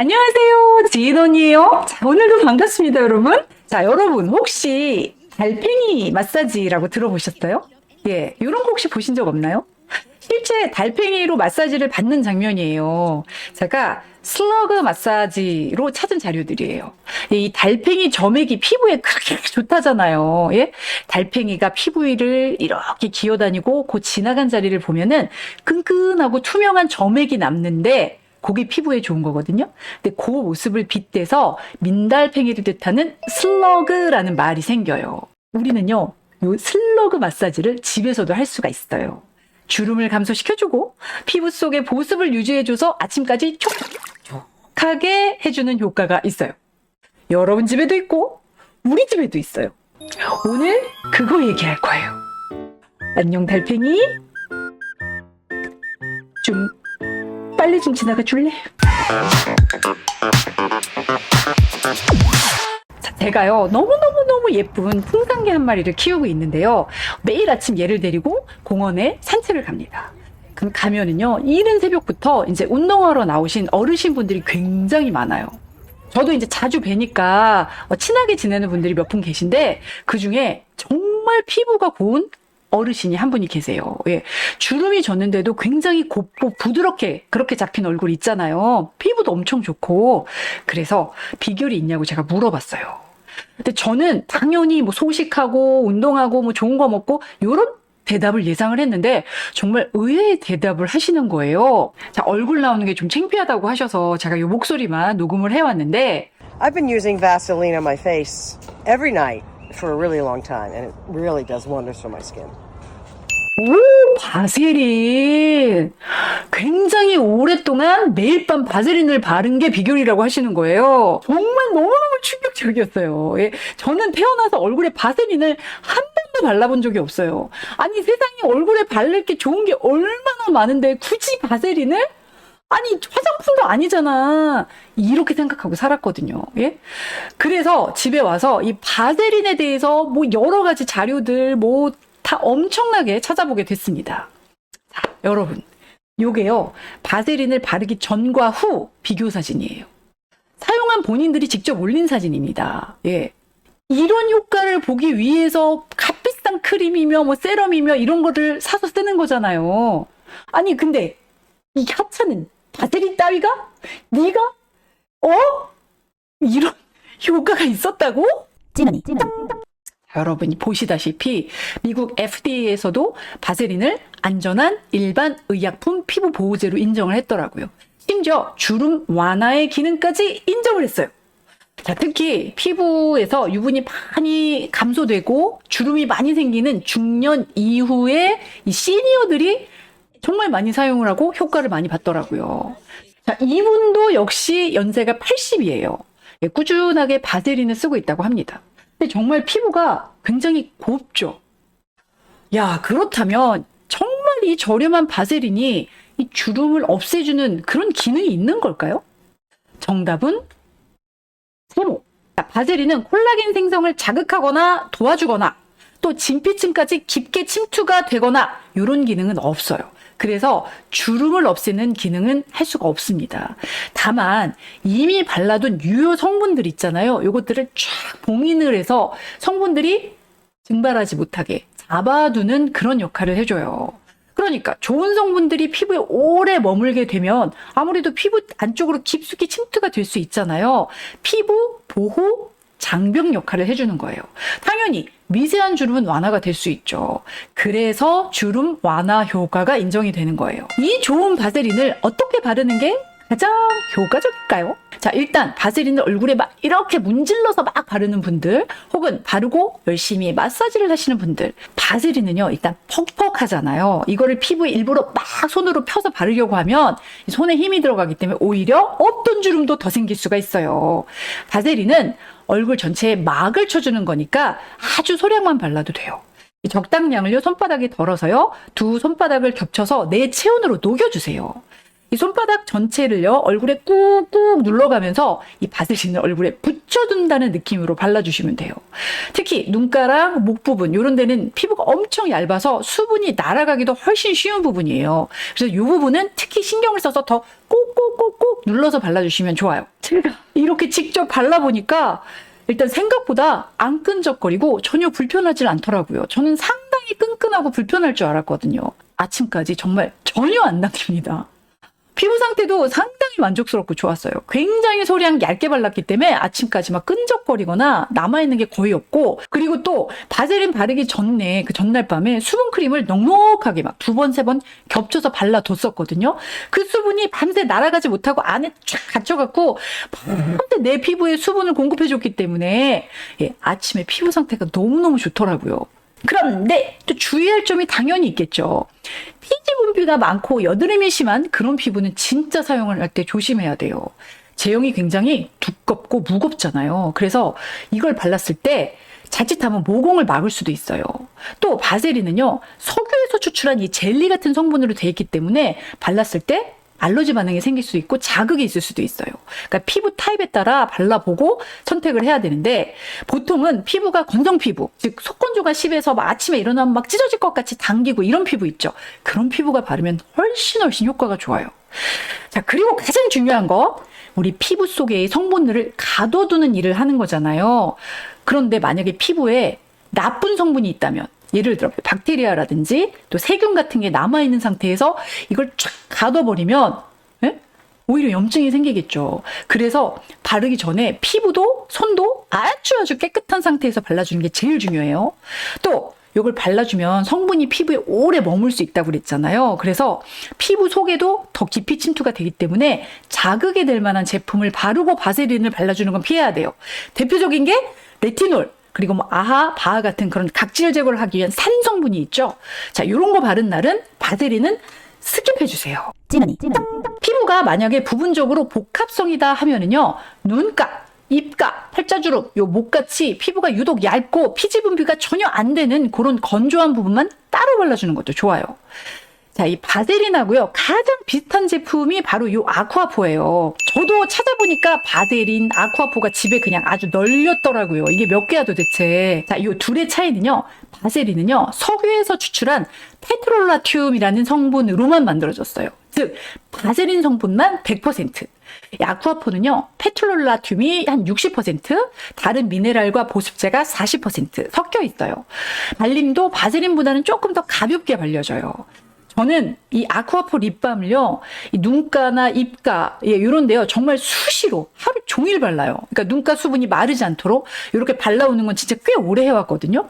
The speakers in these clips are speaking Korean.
안녕하세요. 지인 언니예요. 자, 오늘도 반갑습니다, 여러분. 자, 여러분 혹시 달팽이 마사지라고 들어보셨어요? 예, 이런 거 혹시 보신 적 없나요? 실제 달팽이로 마사지를 받는 장면이에요. 제가 슬러그 마사지로 찾은 자료들이에요. 이 달팽이 점액이 피부에 그렇게 좋다잖아요. 예? 달팽이가 피부 위를 이렇게 기어다니고 그 지나간 자리를 보면은 끈끈하고 투명한 점액이 남는데 그게 피부에 좋은 거거든요. 근데 그 모습을 빗대서 민달팽이를 뜻하는 슬러그라는 말이 생겨요. 우리는요, 요 슬러그 마사지를 집에서도 할 수가 있어요. 주름을 감소시켜주고 피부 속의 보습을 유지해줘서 아침까지 촉촉하게 해주는 효과가 있어요. 여러분 집에도 있고 우리 집에도 있어요. 오늘 그거 얘기할 거예요. 안녕 달팽이. 좀 빨리 좀 지나가 줄래? 자, 제가요 너무너무 예쁜 풍산개 한 마리를 키우고 있는데요. 매일 아침 얘를 데리고 공원에 산책을 갑니다. 그럼 가면은요 이른 새벽부터 이제 운동하러 나오신 어르신분들이 굉장히 많아요. 저도 이제 자주 뵈니까 친하게 지내는 분들이 몇 분 계신데 그 중에 정말 피부가 고운 어르신이 한 분이 계세요. 예. 주름이 졌는데도 굉장히 곱고 부드럽게 그렇게 잡힌 얼굴 있잖아요. 피부도 엄청 좋고. 그래서 비결이 있냐고 제가 물어봤어요. 근데 저는 당연히 뭐 소식하고 운동하고 뭐 좋은 거 먹고 요런 대답을 예상을 했는데 정말 의외의 대답을 하시는 거예요. 자, 얼굴 나오는 게 좀 창피하다고 하셔서 제가 요 목소리만 녹음을 해왔는데 I've been using Vaseline on my face every night for a really long time, and it really does wonders for my skin. 오, 바세린. 굉장히 오랫동안 매일 밤 바세린을 바른 게 비결이라고 하시는 거예요. 정말 너무너무 충격적이었어요. 예, 저는 태어나서 얼굴에 바세린을 한 번도 발라본 적이 없어요. 아니, 세상에 얼굴에 바를 게 좋은 게 얼마나 많은데 굳이 바세린을? 아니, 화장품도 아니잖아. 이렇게 생각하고 살았거든요. 예? 그래서 집에 와서 이 바세린에 대해서 뭐 여러 가지 자료들 뭐 다 엄청나게 찾아보게 됐습니다. 자, 여러분. 요게요. 바세린을 바르기 전과 후 비교 사진이에요. 사용한 본인들이 직접 올린 사진입니다. 예. 이런 효과를 보기 위해서 값비싼 크림이며 뭐 세럼이며 이런 거를 사서 쓰는 거잖아요. 아니, 근데 이 하찮은 바세린 따위가? 네가? 이런 효과가 있었다고? 찌머니. 여러분이 보시다시피 미국 FDA에서도 바세린을 안전한 일반 의약품 피부 보호제로 인정을 했더라고요. 심지어 주름 완화의 기능까지 인정을 했어요. 자, 특히 피부에서 유분이 많이 감소되고 주름이 많이 생기는 중년 이후에 이 시니어들이 정말 많이 사용을 하고 효과를 많이 봤더라고요. 자, 이분도 역시 연세가 80이에요. 꾸준하게 바세린을 쓰고 있다고 합니다. 근데 정말 피부가 굉장히 곱죠. 야, 그렇다면 정말 이 저렴한 바세린이 이 주름을 없애주는 그런 기능이 있는 걸까요? 정답은 세모. 바세린은 콜라겐 생성을 자극하거나 도와주거나 또 진피층까지 깊게 침투가 되거나 이런 기능은 없어요. 그래서 주름을 없애는 기능은 할 수가 없습니다. 다만 이미 발라둔 유효 성분들 있잖아요. 이것들을 쫙 봉인을 해서 성분들이 증발하지 못하게 잡아두는 그런 역할을 해줘요. 그러니까 좋은 성분들이 피부에 오래 머물게 되면 아무래도 피부 안쪽으로 깊숙이 침투가 될 수 있잖아요. 피부 보호 장벽 역할을 해주는 거예요. 당연히 미세한 주름은 완화가 될 수 있죠. 그래서 주름 완화 효과가 인정이 되는 거예요. 이 좋은 바세린을 어떻게 바르는 게 가장 효과적일까요? 자, 일단 바세린을 얼굴에 막 이렇게 문질러서 막 바르는 분들 혹은 바르고 열심히 마사지를 하시는 분들, 바세린은요 일단 퍽퍽하잖아요. 이거를 피부에 일부러 막 손으로 펴서 바르려고 하면 손에 힘이 들어가기 때문에 오히려 없던 주름도 더 생길 수가 있어요. 바세린은 얼굴 전체에 막을 쳐주는 거니까 아주 소량만 발라도 돼요. 적당량을요 손바닥에 덜어서요 두 손바닥을 겹쳐서 내 체온으로 녹여주세요. 이 손바닥 전체를요, 얼굴에 꾹꾹 눌러가면서 이 바세린을 얼굴에 붙여둔다는 느낌으로 발라주시면 돼요. 특히 눈가랑 목 부분, 이런 데는 피부가 엄청 얇아서 수분이 날아가기도 훨씬 쉬운 부분이에요. 그래서 이 부분은 특히 신경을 써서 더 꾹꾹꾹꾹 눌러서 발라주시면 좋아요. 제가 이렇게 직접 발라보니까 일단 생각보다 안 끈적거리고 전혀 불편하지 않더라고요. 저는 상당히 끈끈하고 불편할 줄 알았거든요. 아침까지 정말 전혀 안 당깁니다. 피부 상태도 상당히 만족스럽고 좋았어요. 굉장히 소량 얇게 발랐기 때문에 아침까지 막 끈적거리거나 남아있는 게 거의 없고, 그리고 또 바세린 바르기 전에 그 전날 밤에 수분크림을 넉넉하게 막 2번, 3번 겹쳐서 발라뒀었거든요. 그 수분이 밤새 날아가지 못하고 안에 쫙 갇혀갖고 밤새 내 피부에 수분을 공급해줬기 때문에 아침에 피부 상태가 너무너무 좋더라고요. 그런데 또 주의할 점이 당연히 있겠죠. 피지 분비가 많고 여드름이 심한 그런 피부는 진짜 사용을 할 때 조심해야 돼요. 제형이 굉장히 두껍고 무겁잖아요. 그래서 이걸 발랐을 때 자칫하면 모공을 막을 수도 있어요. 또 바세린은요, 석유에서 추출한 이 젤리 같은 성분으로 되어 있기 때문에 발랐을 때 알러지 반응이 생길 수 있고 자극이 있을 수도 있어요. 그러니까 피부 타입에 따라 발라보고 선택을 해야 되는데, 보통은 피부가 건성 피부, 즉 속건조가 심해서 막 아침에 일어나면 막 찢어질 것 같이 당기고 이런 피부 있죠. 그런 피부가 바르면 훨씬 효과가 좋아요. 자, 그리고 가장 중요한 거, 우리 피부 속의 성분들을 가둬두는 일을 하는 거잖아요. 그런데 만약에 피부에 나쁜 성분이 있다면, 예를 들어 박테리아라든지 또 세균 같은 게 남아있는 상태에서 이걸 쫙 가둬버리면 오히려 염증이 생기겠죠. 그래서 바르기 전에 피부도 손도 아주 깨끗한 상태에서 발라주는 게 제일 중요해요. 또 이걸 발라주면 성분이 피부에 오래 머물 수 있다고 그랬잖아요. 그래서 피부 속에도 더 깊이 침투가 되기 때문에 자극이 될 만한 제품을 바르고 바세린을 발라주는 건 피해야 돼요. 대표적인 게 레티놀, 그리고 뭐 아하, 바하 같은 그런 각질 제거를 하기 위한 산 성분이 있죠. 자, 이런 거 바른 날은 바세린은 스킵해 주세요. 피부가 만약에 부분적으로 복합성이다 하면은요, 눈가, 입가, 팔자주름, 요 목같이 피부가 유독 얇고 피지 분비가 전혀 안 되는 그런 건조한 부분만 따로 발라주는 것도 좋아요. 자, 이 바세린하고요, 가장 비슷한 제품이 바로 이 아쿠아포예요. 저도 찾아보니까 바세린, 아쿠아포가 집에 그냥 아주 널렸더라고요. 이게 몇 개야 도대체. 자, 이 둘의 차이는요, 바세린은요, 석유에서 추출한 페트롤라튬이라는 성분으로만 만들어졌어요. 즉, 바세린 성분만 100%. 이 아쿠아포는요, 페트롤라튬이 한 60%, 다른 미네랄과 보습제가 40% 섞여 있어요. 발림도 바세린보다는 조금 더 가볍게 발려져요. 저는 이 아쿠아포 립밤을요, 이 눈가나 입가, 이런 데요, 정말 수시로 하루 종일 발라요. 그러니까 눈가 수분이 마르지 않도록 이렇게 발라오는 건 진짜 꽤 오래 해왔거든요.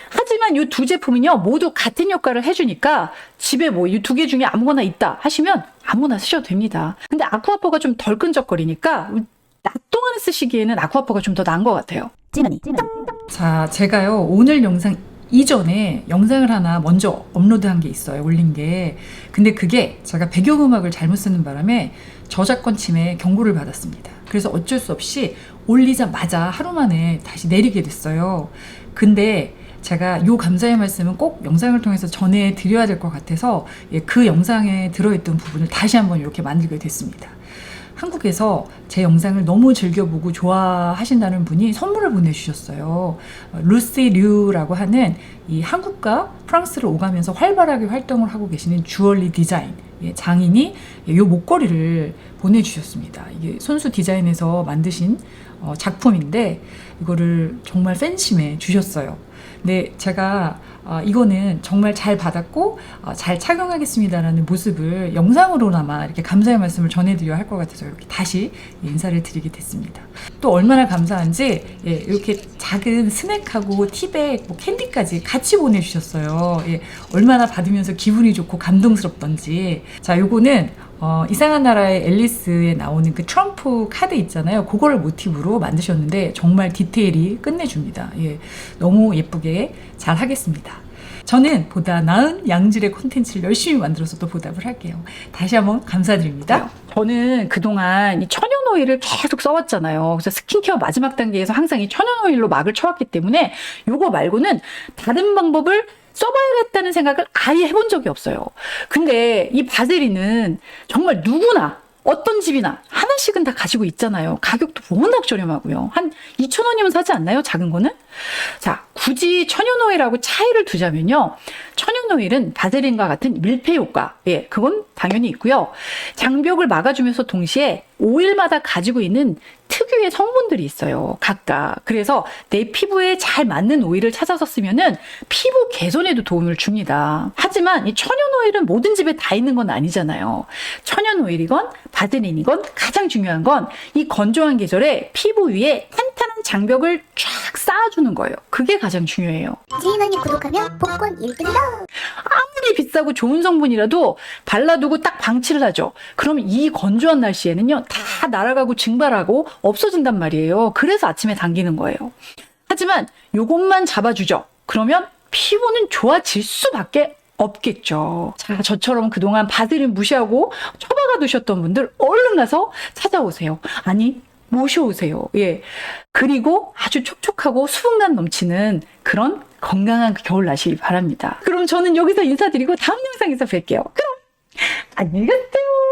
하지만 이 두 제품은요, 모두 같은 효과를 해주니까 집에 뭐 이 두 개 중에 아무거나 있다 하시면 아무나 쓰셔도 됩니다. 근데 아쿠아포가 좀 덜 끈적거리니까 낮 동안에 쓰시기에는 아쿠아포가 좀 더 나은 것 같아요. 자, 제가요, 오늘 영상 이전에 영상을 하나 먼저 업로드한 게 있어요. 올린 게. 근데 그게 제가 배경음악을 잘못 쓰는 바람에 저작권 침해 경고를 받았습니다. 그래서 어쩔 수 없이 올리자마자 하루 만에 다시 내리게 됐어요. 근데 제가 요 감사의 말씀은 꼭 영상을 통해서 전해드려야 될 것 같아서 그 영상에 들어있던 부분을 다시 한번 이렇게 만들게 됐습니다. 한국에서 제 영상을 너무 즐겨보고 좋아하신다는 분이 선물을 보내주셨어요. 루시 류라고 하는 이 한국과 프랑스를 오가면서 활발하게 활동을 하고 계시는 주얼리 디자인 장인이 이 목걸이를 보내주셨습니다. 이게 손수 디자인에서 만드신 작품인데 이거를 정말 팬심에 주셨어요. 근데 제가 이거는 정말 잘 받았고 잘 착용하겠습니다라는 모습을 영상으로나마 이렇게 감사의 말씀을 전해드려야 할 것 같아서 이렇게 다시 인사를 드리게 됐습니다. 또 얼마나 감사한지 이렇게 작은 스낵하고 티백, 뭐 캔디까지 같이 보내주셨어요. 얼마나 받으면서 기분이 좋고 감동스럽던지. 자, 요거는 이상한 나라의 앨리스에 나오는 그 트럼프 카드 있잖아요. 그거를 모티브로 만드셨는데 정말 디테일이 끝내줍니다. 너무 예쁘게 잘 하겠습니다. 저는 보다 나은 양질의 콘텐츠를 열심히 만들어서 또 보답을 할게요. 다시 한번 감사드립니다. 저는 그동안 이 천연 오일을 계속 써왔잖아요. 그래서 스킨케어 마지막 단계에서 항상 이 천연 오일로 막을 쳐왔기 때문에 요거 말고는 다른 방법을 써봐야겠다는 생각을 아예 해본 적이 없어요. 근데 이 바세린은 정말 누구나 어떤 집이나 하나씩은 다 가지고 있잖아요. 가격도 워낙 저렴하고요. 한 2,000원이면 사지 않나요? 작은 거는? 자, 굳이 천연오일하고 차이를 두자면요. 천연오일은 바세린과 같은 밀폐 효과, 예, 그건 당연히 있고요. 장벽을 막아주면서 동시에 오일마다 가지고 있는 특유의 성분들이 있어요. 각각. 그래서 내 피부에 잘 맞는 오일을 찾아서 쓰면은 피부 개선에도 도움을 줍니다. 하지만 이 천연오일은 모든 집에 다 있는 건 아니잖아요. 천연오일이건 바세린이건 가장 중요한 건 이 건조한 계절에 피부 위에 탄탄한 장벽을 쫙 쌓아주는 거예요. 그게 가장 중요해요. 지인언니 구독하면 복권 1등이다. 아무리 비싸고 좋은 성분이라도 발라두고 딱 방치를 하죠. 그러면 이 건조한 날씨에는요, 다 날아가고 증발하고 없어진단 말이에요. 그래서 아침에 당기는 거예요. 하지만 요것만 잡아주죠. 그러면 피부는 좋아질 수밖에 없겠죠. 자, 저처럼 그동안 바세린 무시하고 처박아 두셨던 분들 얼른 가서 찾아오세요. 아니, 모셔오세요. 예. 그리고 아주 촉촉하고 수분감 넘치는 그런 건강한 겨울 나시길 바랍니다. 그럼 저는 여기서 인사드리고 다음 영상에서 뵐게요. 그럼 안녕히 가세요.